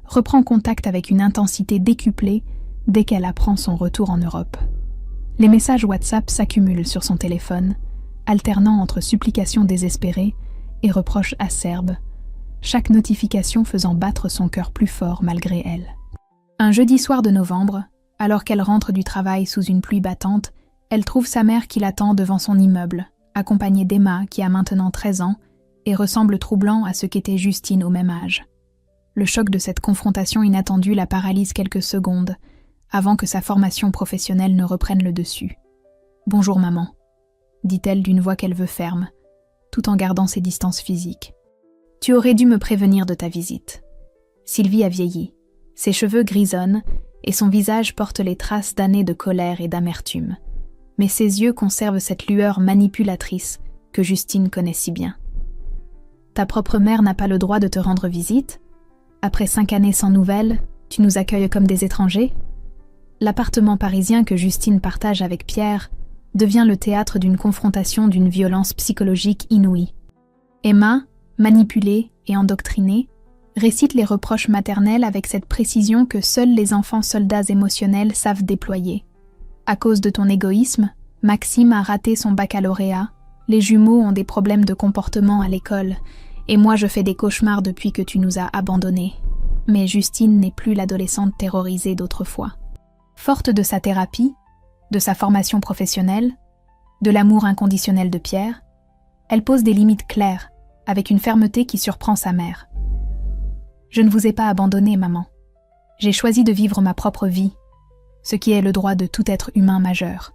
reprend contact avec une intensité décuplée dès qu'elle apprend son retour en Europe. Les messages WhatsApp s'accumulent sur son téléphone, alternant entre supplications désespérées et reproches acerbes, chaque notification faisant battre son cœur plus fort malgré elle. Un jeudi soir de novembre, alors qu'elle rentre du travail sous une pluie battante, elle trouve sa mère qui l'attend devant son immeuble, accompagnée d'Emma qui a maintenant 13 ans et ressemble troublant à ce qu'était Justine au même âge. Le choc de cette confrontation inattendue la paralyse quelques secondes, avant que sa formation professionnelle ne reprenne le dessus. « Bonjour maman », dit-elle d'une voix qu'elle veut ferme, tout en gardant ses distances physiques. « Tu aurais dû me prévenir de ta visite. » Sylvie a vieilli, ses cheveux grisonnent et son visage porte les traces d'années de colère et d'amertume. Mais ses yeux conservent cette lueur manipulatrice que Justine connaît si bien. « Ta propre mère n'a pas le droit de te rendre visite ? Après 5 années sans nouvelles, tu nous accueilles comme des étrangers ?» L'appartement parisien que Justine partage avec Pierre devient le théâtre d'une confrontation d'une violence psychologique inouïe. Emma, manipulée et endoctrinée, récite les reproches maternels avec cette précision que seuls les enfants soldats émotionnels savent déployer. À cause de ton égoïsme, Maxime a raté son baccalauréat, les jumeaux ont des problèmes de comportement à l'école, et moi je fais des cauchemars depuis que tu nous as abandonnés. Mais Justine n'est plus l'adolescente terrorisée d'autrefois. Forte de sa thérapie, de sa formation professionnelle, de l'amour inconditionnel de Pierre, elle pose des limites claires, avec une fermeté qui surprend sa mère. « Je ne vous ai pas abandonné, maman. J'ai choisi de vivre ma propre vie, ce qui est le droit de tout être humain majeur.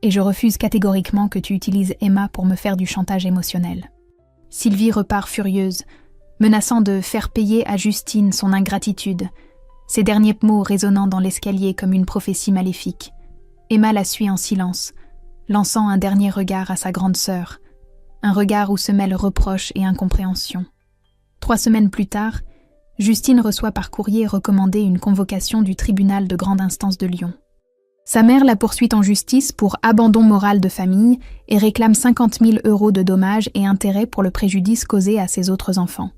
Et je refuse catégoriquement que tu utilises Emma pour me faire du chantage émotionnel. » Sylvie repart furieuse, menaçant de faire payer à Justine son ingratitude, ses derniers mots résonnant dans l'escalier comme une prophétie maléfique. Emma la suit en silence, lançant un dernier regard à sa grande sœur, un regard où se mêlent reproche et incompréhension. 3 semaines plus tard, Justine reçoit par courrier recommandé une convocation du tribunal de grande instance de Lyon. Sa mère la poursuit en justice pour abandon moral de famille et réclame 50 000 € de dommages et intérêts pour le préjudice causé à ses autres enfants.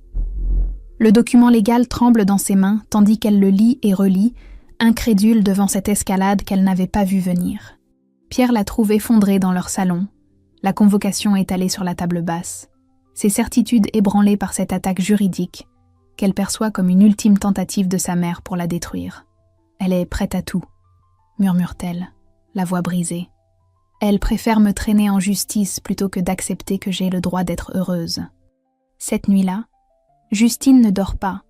Le document légal tremble dans ses mains tandis qu'elle le lit et relit, incrédule devant cette escalade qu'elle n'avait pas vue venir. Pierre la trouve effondrée dans leur salon, la convocation étalée sur la table basse, ses certitudes ébranlées par cette attaque juridique qu'elle perçoit comme une ultime tentative de sa mère pour la détruire. Elle est prête à tout, murmure-t-elle, la voix brisée. Elle préfère me traîner en justice plutôt que d'accepter que j'ai le droit d'être heureuse. Cette nuit-là, Justine ne dort pas,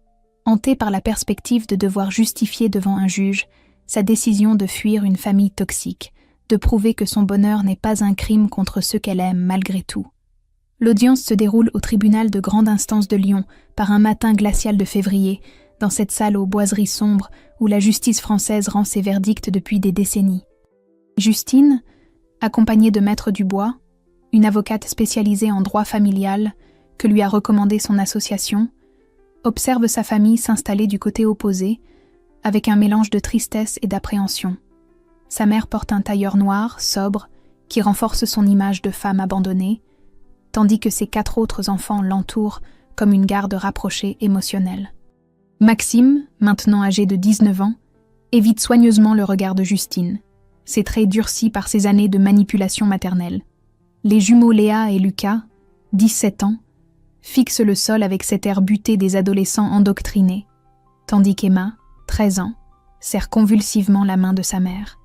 hantée par la perspective de devoir justifier devant un juge sa décision de fuir une famille toxique, de prouver que son bonheur n'est pas un crime contre ceux qu'elle aime malgré tout. L'audience se déroule au tribunal de grande instance de Lyon par un matin glacial de février, dans cette salle aux boiseries sombres où la justice française rend ses verdicts depuis des décennies. Justine, accompagnée de Maître Dubois, une avocate spécialisée en droit familial que lui a recommandé son association, observe sa famille s'installer du côté opposé, avec un mélange de tristesse et d'appréhension. Sa mère porte un tailleur noir, sobre, qui renforce son image de femme abandonnée, tandis que ses 4 autres enfants l'entourent comme une garde rapprochée émotionnelle. Maxime, maintenant âgé de 19 ans, évite soigneusement le regard de Justine, ses traits durcis par ses années de manipulation maternelle. Les jumeaux Léa et Lucas, 17 ans, fixent le sol avec cet air buté des adolescents endoctrinés, tandis qu'Emma, 13 ans, serre convulsivement la main de sa mère,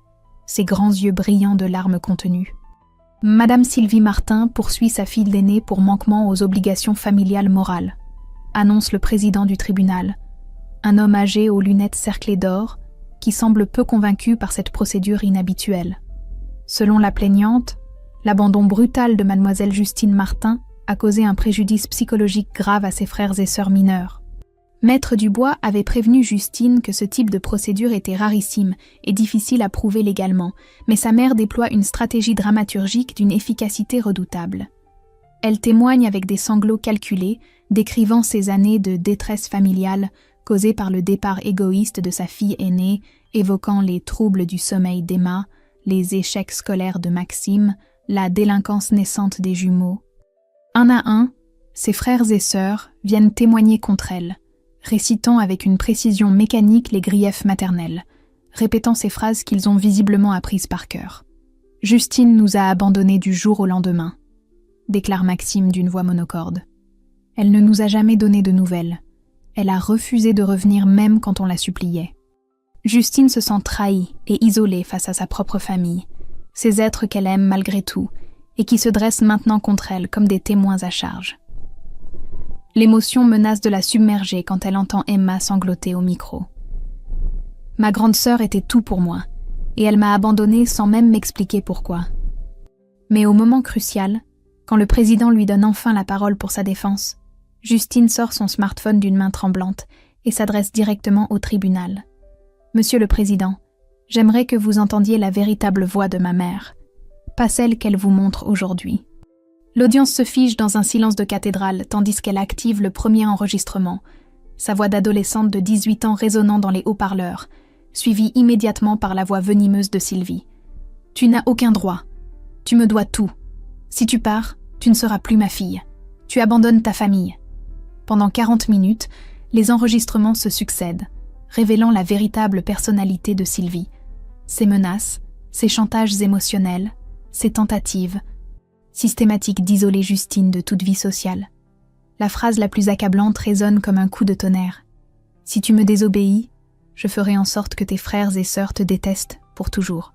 ses grands yeux brillants de larmes contenues. Madame Sylvie Martin poursuit sa fille l'aînée pour manquement aux obligations familiales morales, annonce le président du tribunal, un homme âgé aux lunettes cerclées d'or, qui semble peu convaincue par cette procédure inhabituelle. Selon la plaignante, l'abandon brutal de mademoiselle Justine Martin a causé un préjudice psychologique grave à ses frères et sœurs mineurs. Maître Dubois avait prévenu Justine que ce type de procédure était rarissime et difficile à prouver légalement, mais sa mère déploie une stratégie dramaturgique d'une efficacité redoutable. Elle témoigne avec des sanglots calculés, décrivant ces années de détresse familiale causées par le départ égoïste de sa fille aînée, évoquant les troubles du sommeil d'Emma, les échecs scolaires de Maxime, la délinquance naissante des jumeaux. Un à un, ses frères et sœurs viennent témoigner contre elle, récitant avec une précision mécanique les griefs maternels, répétant ces phrases qu'ils ont visiblement apprises par cœur. « Justine nous a abandonnés du jour au lendemain », déclare Maxime d'une voix monocorde. « Elle ne nous a jamais donné de nouvelles. Elle a refusé de revenir même quand on la suppliait. » Justine se sent trahie et isolée face à sa propre famille, ces êtres qu'elle aime malgré tout, et qui se dressent maintenant contre elle comme des témoins à charge. L'émotion menace de la submerger quand elle entend Emma sangloter au micro. « Ma grande sœur était tout pour moi, et elle m'a abandonnée sans même m'expliquer pourquoi. » Mais au moment crucial, quand le président lui donne enfin la parole pour sa défense, Justine sort son smartphone d'une main tremblante et s'adresse directement au tribunal. « Monsieur le Président, j'aimerais que vous entendiez la véritable voix de ma mère, pas celle qu'elle vous montre aujourd'hui. » L'audience se fige dans un silence de cathédrale tandis qu'elle active le premier enregistrement, sa voix d'adolescente de 18 ans résonnant dans les haut-parleurs, suivie immédiatement par la voix venimeuse de Sylvie. « Tu n'as aucun droit. Tu me dois tout. Si tu pars, tu ne seras plus ma fille. Tu abandonnes ta famille. » Pendant 40 minutes, les enregistrements se succèdent, révélant la véritable personnalité de Sylvie. Ses menaces, ses chantages émotionnels, ses tentatives, systématique d'isoler Justine de toute vie sociale. La phrase la plus accablante résonne comme un coup de tonnerre. « Si tu me désobéis, je ferai en sorte que tes frères et sœurs te détestent pour toujours. »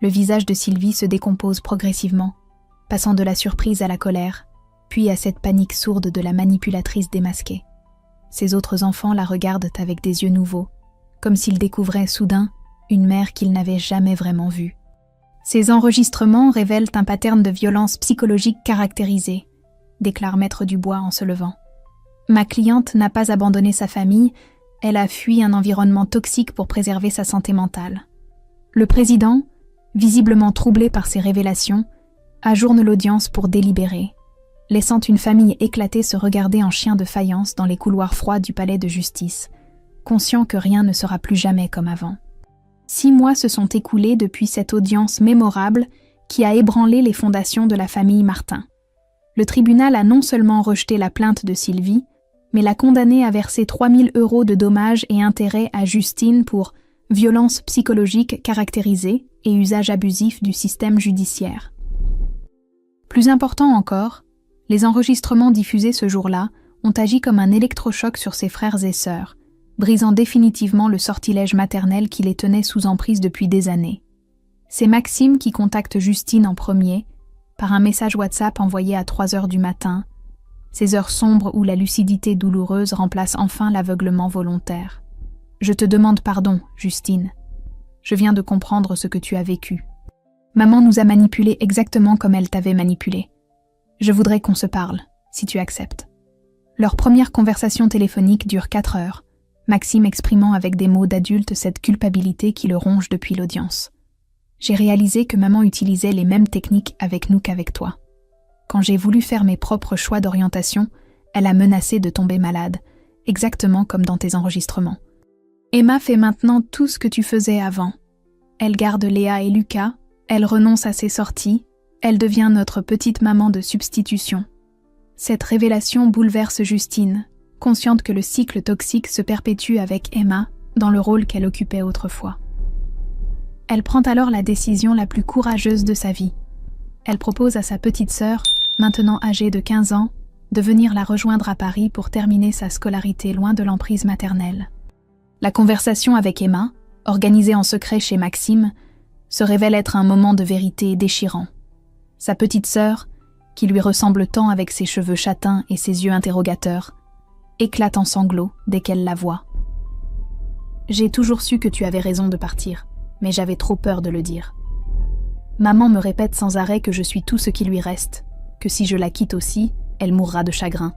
Le visage de Sylvie se décompose progressivement, passant de la surprise à la colère, puis à cette panique sourde de la manipulatrice démasquée. Ses autres enfants la regardent avec des yeux nouveaux, comme s'ils découvraient soudain une mère qu'ils n'avaient jamais vraiment vue. Ces enregistrements révèlent un pattern de violence psychologique caractérisé, déclare Maître Dubois en se levant. Ma cliente n'a pas abandonné sa famille, elle a fui un environnement toxique pour préserver sa santé mentale. Le président, visiblement troublé par ces révélations, ajourne l'audience pour délibérer, laissant une famille éclatée se regarder en chien de faïence dans les couloirs froids du palais de justice, conscient que rien ne sera plus jamais comme avant. 6 mois se sont écoulés depuis cette audience mémorable qui a ébranlé les fondations de la famille Martin. Le tribunal a non seulement rejeté la plainte de Sylvie, mais l'a condamnée à verser 3 000 € de dommages et intérêts à Justine pour violence psychologique caractérisée et usage abusif du système judiciaire. Plus important encore, les enregistrements diffusés ce jour-là ont agi comme un électrochoc sur ses frères et sœurs, brisant définitivement le sortilège maternel qui les tenait sous emprise depuis des années. C'est Maxime qui contacte Justine en premier, par un message WhatsApp envoyé à 3 heures du matin, ces heures sombres où la lucidité douloureuse remplace enfin l'aveuglement volontaire. « Je te demande pardon, Justine. Je viens de comprendre ce que tu as vécu. Maman nous a manipulés exactement comme elle t'avait manipulé. Je voudrais qu'on se parle, si tu acceptes. » Leur première conversation téléphonique dure 4 heures, Maxime exprimant avec des mots d'adulte cette culpabilité qui le ronge depuis l'audience. « J'ai réalisé que maman utilisait les mêmes techniques avec nous qu'avec toi. Quand j'ai voulu faire mes propres choix d'orientation, elle a menacé de tomber malade, exactement comme dans tes enregistrements. Emma fait maintenant tout ce que tu faisais avant. Elle garde Léa et Lucas, elle renonce à ses sorties, elle devient notre petite maman de substitution. » Cette révélation bouleverse Justine, consciente que le cycle toxique se perpétue avec Emma dans le rôle qu'elle occupait autrefois. Elle prend alors la décision la plus courageuse de sa vie. Elle propose à sa petite sœur, maintenant âgée de 15 ans, de venir la rejoindre à Paris pour terminer sa scolarité loin de l'emprise maternelle. La conversation avec Emma, organisée en secret chez Maxime, se révèle être un moment de vérité déchirant. Sa petite sœur, qui lui ressemble tant avec ses cheveux châtains et ses yeux interrogateurs, éclate en sanglots dès qu'elle la voit. J'ai toujours su que tu avais raison de partir, mais j'avais trop peur de le dire. Maman me répète sans arrêt que je suis tout ce qui lui reste, que si je la quitte aussi, elle mourra de chagrin.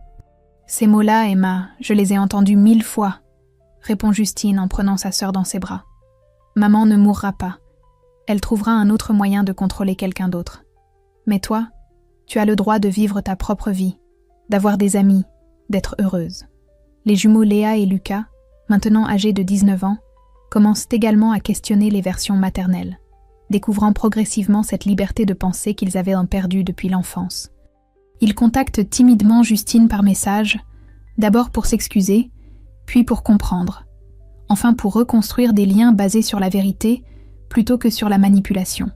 Ces mots-là, Emma, je les ai entendus 1000 fois, répond Justine en prenant sa sœur dans ses bras. Maman ne mourra pas. Elle trouvera un autre moyen de contrôler quelqu'un d'autre. Mais toi, tu as le droit de vivre ta propre vie, d'avoir des amis, d'être heureuse. Les jumeaux Léa et Lucas, maintenant âgés de 19 ans, commencent également à questionner les versions maternelles, découvrant progressivement cette liberté de penser qu'ils avaient perdue depuis l'enfance. Ils contactent timidement Justine par message, d'abord pour s'excuser, puis pour comprendre, enfin pour reconstruire des liens basés sur la vérité plutôt que sur la manipulation.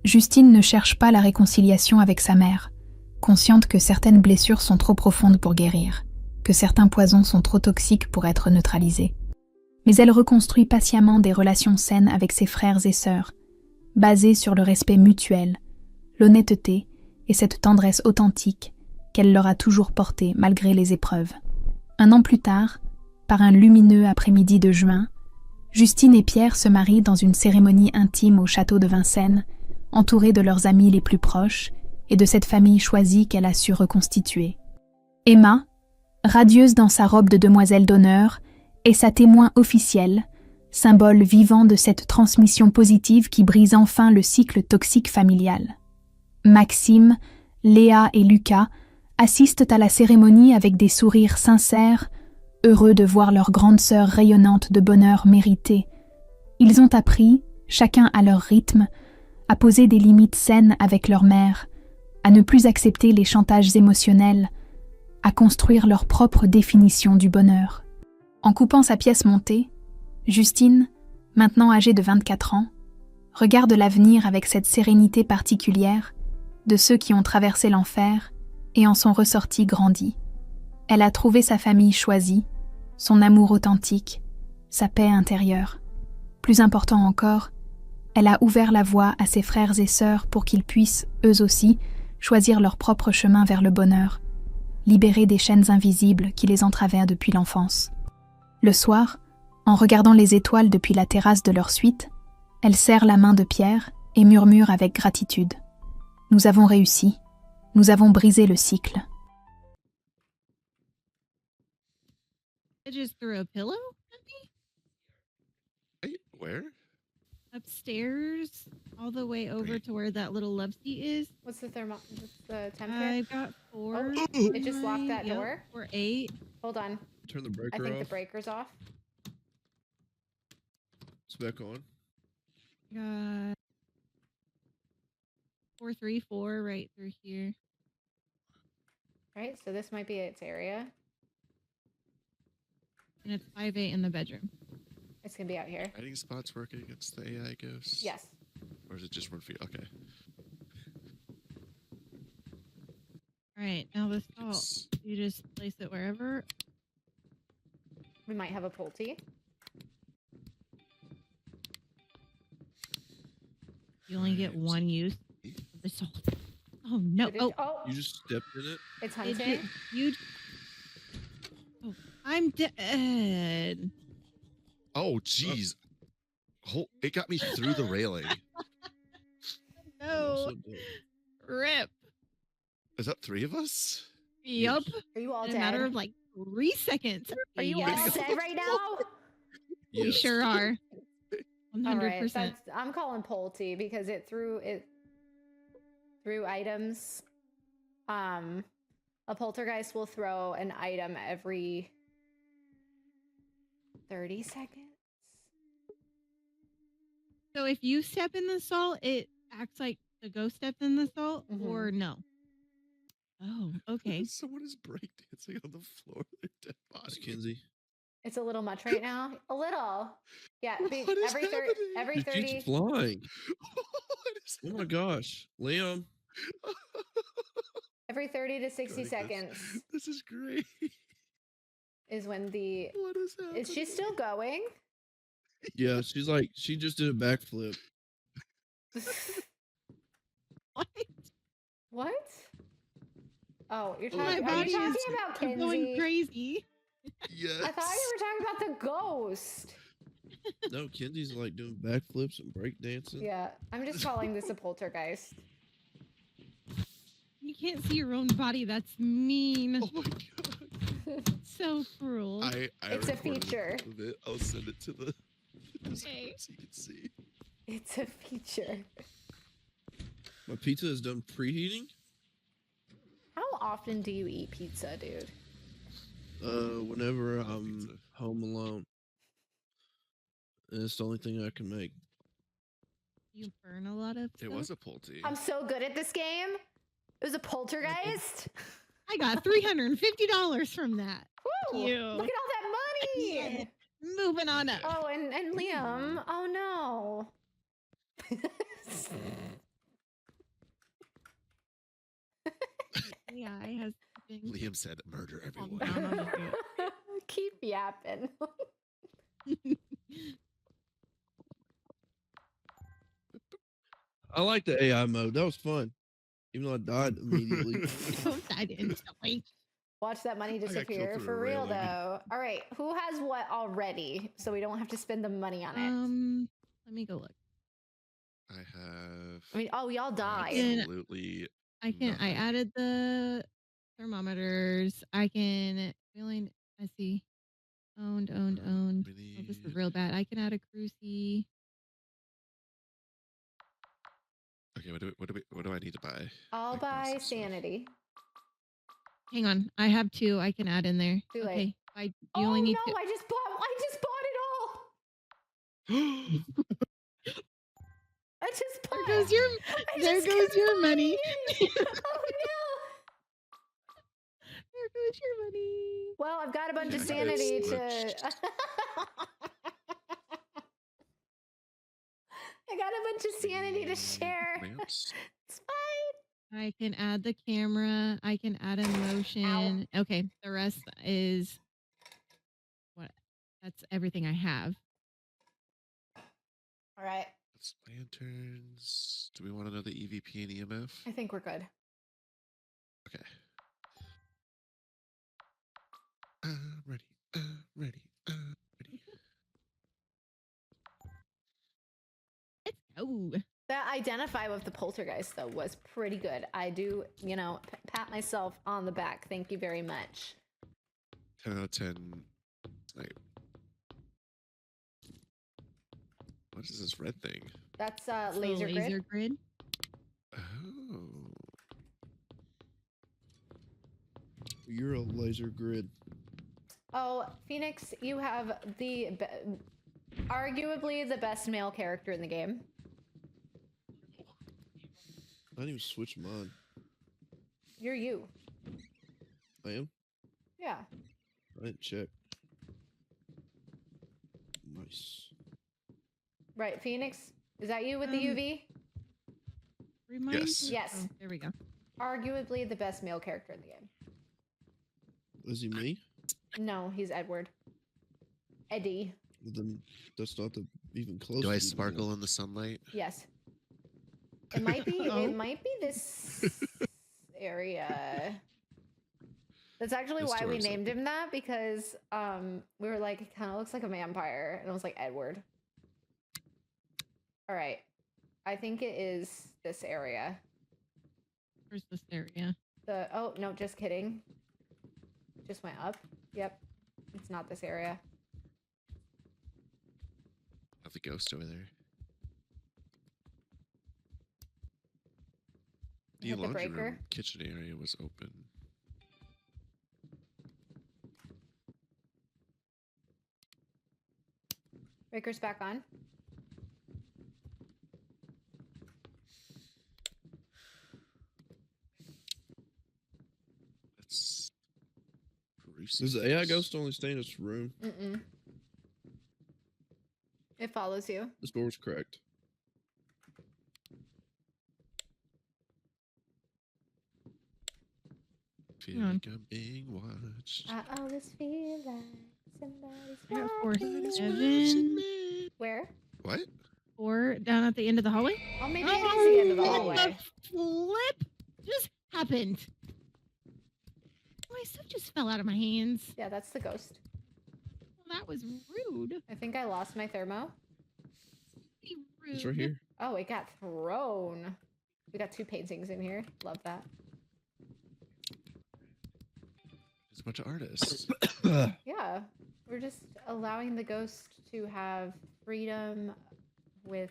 Justine ne cherche pas la réconciliation avec sa mère, consciente que certaines blessures sont trop profondes pour guérir, que certains poisons sont trop toxiques pour être neutralisés. Mais elle reconstruit patiemment des relations saines avec ses frères et sœurs, basées sur le respect mutuel, l'honnêteté et cette tendresse authentique qu'elle leur a toujours portée malgré les épreuves. 1 an plus tard, par un lumineux après-midi de juin, Justine et Pierre se marient dans une cérémonie intime au château de Vincennes, entourés de leurs amis les plus proches et de cette famille choisie qu'elle a su reconstituer. Emma, radieuse dans sa robe de demoiselle d'honneur, est sa témoin officielle, symbole vivant de cette transmission positive qui brise enfin le cycle toxique familial. Maxime, Léa et Lucas assistent à la cérémonie avec des sourires sincères, heureux de voir leur grande sœur rayonnante de bonheur mérité. Ils ont appris, chacun à leur rythme, à poser des limites saines avec leur mère, à ne plus accepter les chantages émotionnels, à construire leur propre définition du bonheur. En coupant sa pièce montée, Justine, maintenant âgée de 24 ans, regarde l'avenir avec cette sérénité particulière de ceux qui ont traversé l'enfer et en sont ressortis grandis. Elle a trouvé sa famille choisie, son amour authentique, sa paix intérieure. Plus important encore, elle a ouvert la voie à ses frères et sœurs pour qu'ils puissent, eux aussi, choisir leur propre chemin vers le bonheur, libérés des chaînes invisibles qui les entravaient depuis l'enfance. Le soir, en regardant les étoiles depuis la terrasse de leur suite, elle serre la main de Pierre et murmure avec gratitude. « Nous avons réussi. Nous avons brisé le cycle. » I just threw a pillow at me Wait, where? upstairs, all the way over to where that little love seat is. What's the temp here? I've got 4. It just locked that Yep, door? or 8. Hold on. Turn the I breaker think off. the breaker's off. It's back on. Got 4, 3, 4 right through here. Right, so this might be its area. And it's 5, 8 in the bedroom. It's gonna be out here. Hiding spots working against the AI ghosts? Yes. Or is it just one for you? Okay. Alright, now the salt. It's- You just place it wherever. We might have a Pulte. You only get Alright, 1 use of the salt. Oh no! Did it- Oh, oh, You just stepped in it? it's it hunting. did- you. Oh, I'm dead. Oh, jeez. It got me through the railing. No. So dumb. Rip. Is that 3 of us? Yup. Are you all In a dead? matter of like 3 seconds. Are you Yes. all dead right now? We Yes. sure are. All 100%. right, I'm calling Pulte because it threw items. A poltergeist will throw an item every 30 seconds. So if you step in the salt, it acts like the ghost stepped in the salt, or no? Oh, okay. Someone is breakdancing on the floor. Their dead body. Kinsey. It's a little much right now. A little. Yeah, What is every happening? She 30 keeps flying. What is Oh my gosh. Liam. every 30 to 60 Goodness. seconds This is great. is when the What is happening? is she still going? Yeah, she just did a backflip. What? What? Oh, you're Oh, talking, my are body you talking is about I'm going Kinsey? crazy. Yes. I thought you were talking about the ghost. No, Kenzie's like doing backflips and breakdancing. Yeah, I'm just calling this a poltergeist. You can't see your own body. That's mean. Oh my god. So cruel. I It's a recorded feature. clip of it. I'll send it to the Okay. so you can see. It's a feature. My pizza is done preheating. How often do you eat pizza, dude? Whenever I'm Pizza. home alone. And it's the only thing I can make. You burn a lot of It stuff? was a Pulte. I'm so good at this game. It was a poltergeist. I got $350 from that. Woo! you. Look at all that money. Yeah. Moving on up. Oh, and Liam. Oh no. Yeah, I has been Liam said murder calm everyone. down on the goat. Keep yapping. I like the AI mode. That was fun. Even though I died immediately. Died instantly. Watch that money got killed disappear through a for real railing. though. All right, who has what already? So we don't have to spend the money on it. Let me go look. I have I mean, oh, y'all died. Yeah. absolutely I I nothing. added the thermometers. I can feeling. I see. Owned. Oh, this is real bad. I can add a cruci. Okay, what do I need to buy? I'll Like, buy most of the stuff. sanity. Hang on. I have 2 I can add in there. Too late. Okay. You Oh only need no, to. I just bought it all. I just bought. There goes your. I There just goes your combined money. it. Oh There goes your money. no. Well, I've got a bunch of Yeah, sanity it's to. I got a bunch of sanity to share. Lamps. It's fine. I can add the camera. I can add a motion. Okay, the rest is what? That's everything I have. All right. That's lanterns. Do we want to know the EVP and EMF? I think we're good. Okay. Ready. Ready. Ready. Let's go. That identify with the poltergeist though was pretty good. I do, pat myself on the back. Thank you very much. 10 out of 10. Like, what is this red thing? That's It's the laser grid. grid. Oh. You're a laser grid. Oh, Phoenix, you have arguably the best male character in the game. I didn't even switch mine. You're you. I am? Yeah. I didn't check. Nice. Right, Phoenix? Is that you with the UV? Remind Yes. me- Yes. Oh, there we go. Arguably the best male character in the game. Is he me? No, he's Edward. Eddie. Well, then that's not the even close. Do to I being sparkle in the sunlight? Yes. It might be. Oh. It might be this area. That's actually This why we door's named him that because we were like, it kind of looks like a vampire, and it was like Edward. All right, I think it is this area. Where's this area? Oh no, just kidding. Just went up. Yep, it's not this area. Have the ghost over there. The Hit the laundry breaker. room kitchen area was open. Breaker's back on. That's Does the AI ghost only stay in its room? Mm-mm. It follows you. This door's cracked. Feel on. like I'm being watched. I always feel like somebody's I got 4, watching. 7, Where? What? 4 down at the end of the hallway. Oh, maybe it is the end of the What hallway. flip just happened? My stuff just fell out of my hands. Yeah, that's the ghost. Well, That was rude. I think I lost my thermo. Pretty rude. It's right here. Oh, it got thrown. We got 2 paintings in here. Love that. There's a bunch of artists. Yeah, we're just allowing the ghost to have freedom with,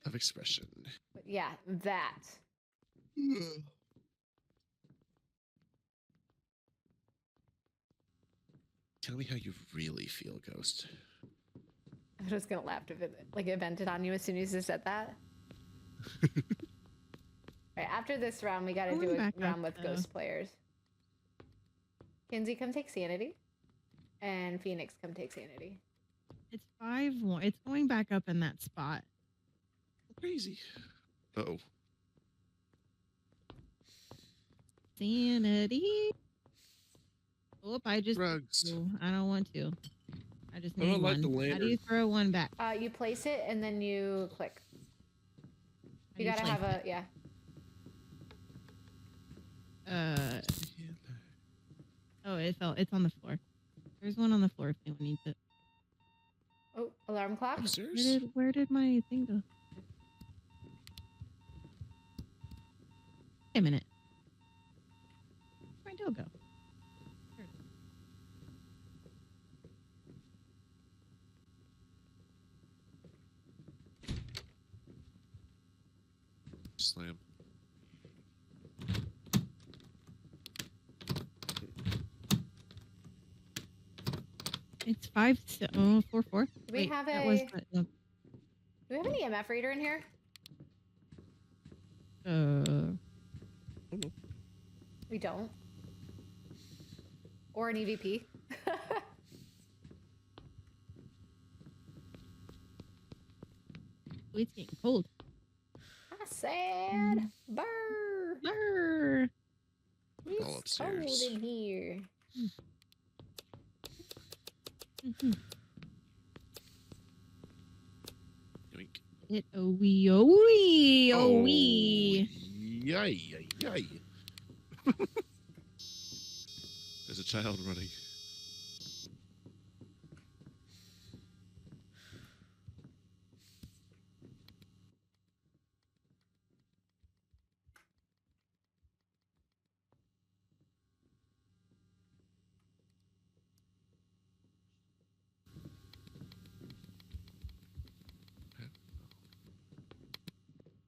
Of expression. yeah, that. Tell me how you really feel, Ghost. I'm just gonna laugh if it like it vented on you as soon as you said that. Right, after this round, we gotta Going do a back round up, with though. ghost players. Kinsey, come take sanity. And Phoenix, come take sanity. It's 5-1. It's going back up in that spot. Crazy. Uh-oh. Sanity. Oh, I just. Drugs. Ooh, I don't want to. I just I need don't like one. the How do you lantern. throw one back? You place it and then you click. How You do gotta place have a, it? yeah. Oh, it fell. It's on the floor. There's one on the floor if anyone needs it. Oh, alarm clock. Upstairs? Where did my thing go? Wait a minute. Where'd my dough go? There it is. Slam. It's 4-4. Do we Wait, have that was a- the, Do we have an EMF reader in here? We don't. Or an EVP. oh, it's getting cold. Ah, sad. Brr. Brr. All It's cold upstairs. in here. Mhm. Yoink. It oh wee oh wee oh wee. Yay, yay, yay. There's a child running.